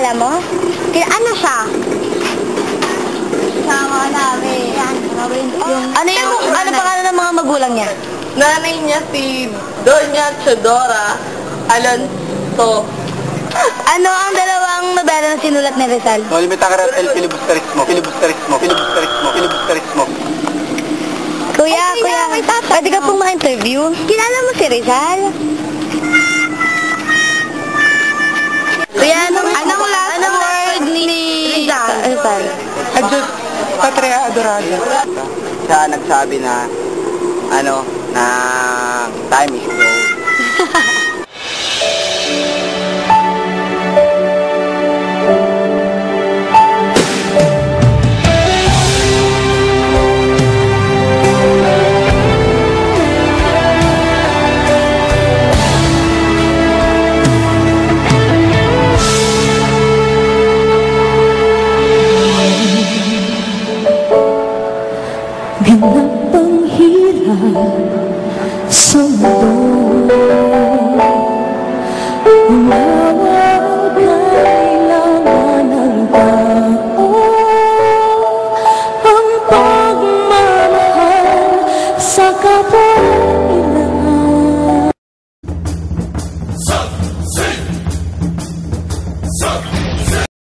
kilala mo? Ano siya? Sama namin. Ano pangalan ng mga magulang niya? Nanay niya si Doña Chodora Alonso. Ano ang dalawang nobela na sinulat ni Rizal? No limita ka el filibusterismo. Kuya, pwede ka pong ma-interview? Kilala mo si Rizal? Kuya, anong last word ni Rizal? Adjust, patria adorada. Siya nagsabi na, na time is gold. Ganap ang hirap sa mundo, umawag kailangan ng tao, ang pagmamahal sa kapwa.